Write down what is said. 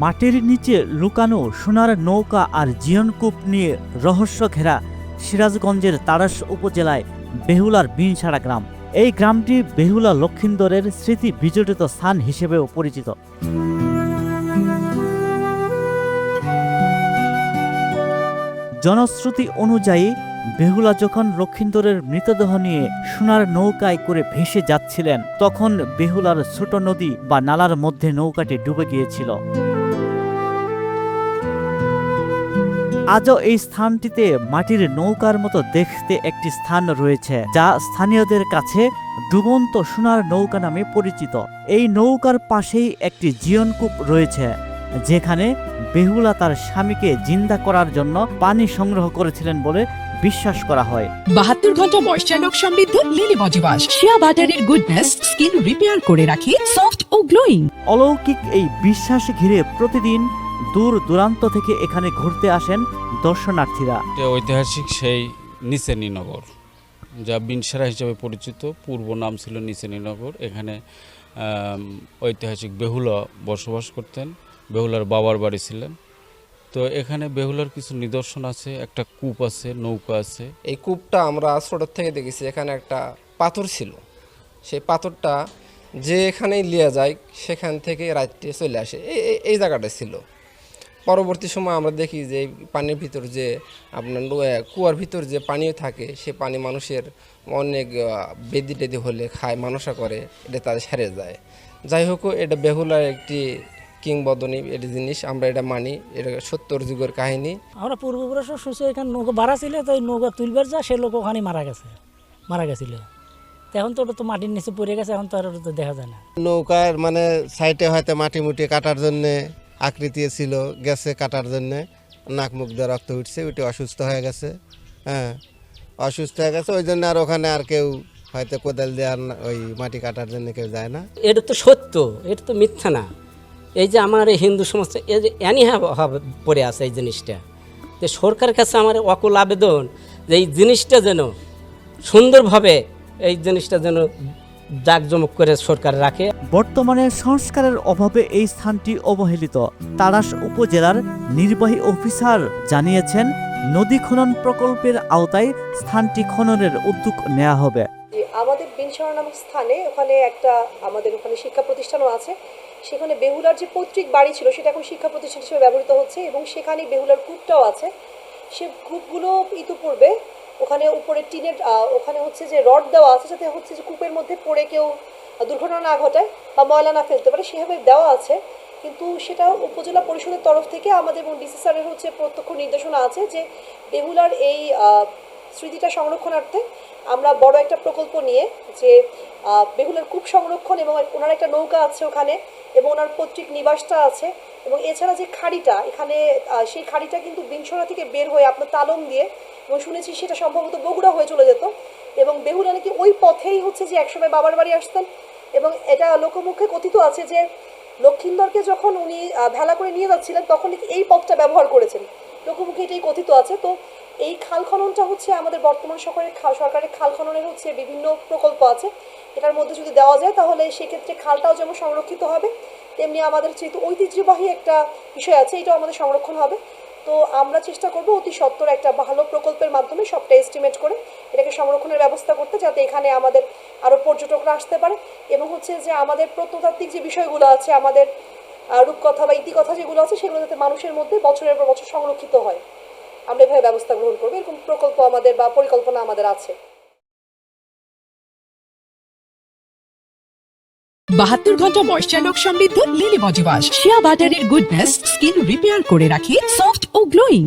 মাটির নিচে লুকানো সোনার নৌকা আর জিয়নকূপ নিয়ে রহস্য ঘেরা সিরাজগঞ্জের তাড়াশ উপজেলায় বেহুলার বিনসাড়া গ্রাম। এই গ্রামটি বেহুলা লক্ষিন্দরের স্মৃতি বিজড়িত স্থান হিসেবেও পরিচিত। জনশ্রুতি অনুযায়ী বেহুলা যখন লক্ষিন্দরের মৃতদেহ নিয়ে সোনার নৌকায় করে ভেসে যাচ্ছিলেন, তখন বেহুলার ছোট নদী বা নালার মধ্যে নৌকাটি ডুবে গিয়েছিল। আজও এই স্থানটিতে মাটির নৌকার মতো দেখতে একটি স্থান রয়েছে, যা স্থানীয়দের কাছে ডুবন্ত সোনার নৌকা নামে পরিচিত। এই নৌকার পাশেই একটি জিয়নকূপ রয়েছে, যেখানে বেহুলা তার স্বামীকে জিন্দা করার জন্য পানি সংগ্রহ করেছিলেন বলে বিশ্বাস করা হয়। 72 ঘন্টা ময়েশ্চার লক সমৃদ্ধ লিলি বডি ওয়াশ, শিয়া বাটারের গুডনেস স্কিন রিপেয়ার করে রাখে সফট ও গ্লোয়িং। অলৌকিক এই বিশ্বাস ঘিরে প্রতিদিন দূর দূরান্ত থেকে এখানে ঘুরতে আসেন দর্শনার্থীরা। ঐতিহাসিক সেই নিচেনীনগর, যা বিনসাড়া হিসেবে পরিচিত, পূর্ব নাম ছিল নিচেনীনগর। এখানে ঐতিহাসিক বেহুলা বসবাস করতেন, বেহুলার বাবার বাড়ি ছিলেন। তো এখানে বেহুলার কিছু নিদর্শন আছে, একটা কূপ আছে, নৌকা আছে। এই কূপটা আমরা ছোট থেকে দেখেছি, এখানে একটা পাথর ছিল। সেই পাথরটা যে এখানেই লিয়ে যায়, সেখান থেকে রাত্রে চলে আসে, এই জায়গাটা ছিল। পরবর্তী সময় আমরা দেখি যে পানির ভিতর যে আপনার কুয়ার ভিতর যে পানিও থাকে, সে পানি মানুষের অনেক বেদি টেদি হলে খায়, মানসা করে, এটা তাদের সেরে যায়। যাই হোক, এটা বেহুলার একটি কিংবদন্তি এটা জিনিস, আমরা এটা মানি, এটা 70 যুগের কাহিনী। আমরা পূর্বপুরুষ শুনছি এখানে নৌকা বাড়া ছিল, তো এই নৌকা তুলবার যা সে লোক ওখানে মারা গেছিল। এখন তো ওটা তো মাটির নিচে পড়ে গেছে, এখন তো আর ওটা তো দেখা যায় না। নৌকার মানে সাইডে হয়তো মাটি মুটি কাটার জন্যে আকৃতি ছিল, গেছে কাটার জন্যে, নাক মুখ দিয়ে রক্ত উঠছে, ওইটি অসুস্থ হয়ে গেছে। হ্যাঁ, অসুস্থ হয়ে গেছে, ওই জন্য আর ওখানে আর কেউ হয়তো কোদাল দিয়ে আর ওই মাটি কাটার জন্য কেউ যায় না। এটা তো সত্য, এটা তো মিথ্যা না। এই যে আমার এই হিন্দু সমাজ হবে পড়ে আছে এই জিনিসটা, যে সরকারের কাছে আমার অকুল আবেদন যে এই জিনিসটা যেন সুন্দরভাবে এই জিনিসটা যেন জাঁকজমক করে সরকার রাখে। বর্তমানে সংস্কারের অভাবে এই স্থানটি অবহেলিত। তাড়াশ উপজেলার নির্বাহী অফিসার জানিয়েছেন, নদী খনন প্রকল্পের আওতায় স্থানটি খননের উদ্যোগ নেওয়া হবে। আমাদের বিনসাড়া নামক স্থানে ওখানে একটা আমাদের ওখানে শিক্ষা প্রতিষ্ঠানও আছে। সেখানে বেহুলার যে পৈতৃক বাড়ি ছিল, সেটা এখন শিক্ষা প্রতিষ্ঠান হিসেবে ব্যবহৃত হচ্ছে, এবং সেখানে বেহুলার কূপটাও আছে। সে কূপগুলো ইতিপূর্বে ওখানে উপরে টিনের ওখানে হচ্ছে যে রড দেওয়া আছে, যাতে হচ্ছে যে কূপের মধ্যে পড়ে কেউ দুর্ঘটনা না ঘটায় বা ময়লা না ফেলতে পারে, সেভাবে দেওয়া আছে। কিন্তু সেটা উপজেলা পরিষদের তরফ থেকে আমাদের এবং ডিসি স্যারের হচ্ছে প্রত্যক্ষ নির্দেশনা আছে যে বেহুলার এই স্মৃতিটা সংরক্ষণার্থে আমরা বড় একটা প্রকল্প নিয়ে, যে বেহুলার কূপ সংরক্ষণ, এবং ওনার একটা নৌকা আছে ওখানে, এবং ওনার পৈতৃক নিবাসটা আছে, এবং এছাড়া যে খাড়িটা এখানে, সেই খাড়িটা কিন্তু বিনসাড়া থেকে বের হয়ে আপনার তালং দিয়ে, এবং শুনেছি সেটা সম্ভবত বগুড়া হয়ে চলে যেত, এবং বেহুলা নাকি ওই পথেই হচ্ছে যে একসময় বাবার বাড়ি আসতেন। এবং এটা লোকমুখে কথিত আছে যে লক্ষিন্দরকে যখন উনি ভেলা করে নিয়ে যাচ্ছিলেন, তখন নাকি এই পথটা ব্যবহার করেছেন, লোকমুখে এটাই কথিত আছে। তো এই খাল খননটা হচ্ছে আমাদের বর্তমান সরকারের খাল খননের হচ্ছে বিভিন্ন প্রকল্প আছে, এটার মধ্যে যদি দেওয়া যায় তাহলে সেক্ষেত্রে খালটাও যেমন সংরক্ষিত হবে, তেমনি আমাদের যেহেতু ঐতিহ্যবাহী একটা বিষয় আছে, এটাও আমাদের সংরক্ষণ হবে। তো আমরা চেষ্টা করব অতি সত্বর একটা ভালো প্রকল্পের মাধ্যমে সবটা এস্টিমেট করে এটাকে সংরক্ষণের ব্যবস্থা করতে, যাতে এখানে আমাদের আরও পর্যটকরা আসতে পারে, এবং হচ্ছে যে আমাদের প্রত্নতাত্ত্বিক যে বিষয়গুলো আছে, আমাদের রূপকথা বা ইতিকথা যেগুলো আছে, সেগুলো যাতে মানুষের মধ্যে বছরের পর বছর সংরক্ষিত হয়, আমরা এভাবে ব্যবস্থা গ্রহণ করবো। এরকম প্রকল্প আমাদের বা পরিকল্পনা আমাদের আছে। 72 ঘন্টা ময়েশ্চার লক সমৃদ্ধ লিলি বডি ওয়াশ, শিয়া বাটারের গুডনেস স্কিন রিপেয়ার করে রাখে সফট ও গ্লোয়িং।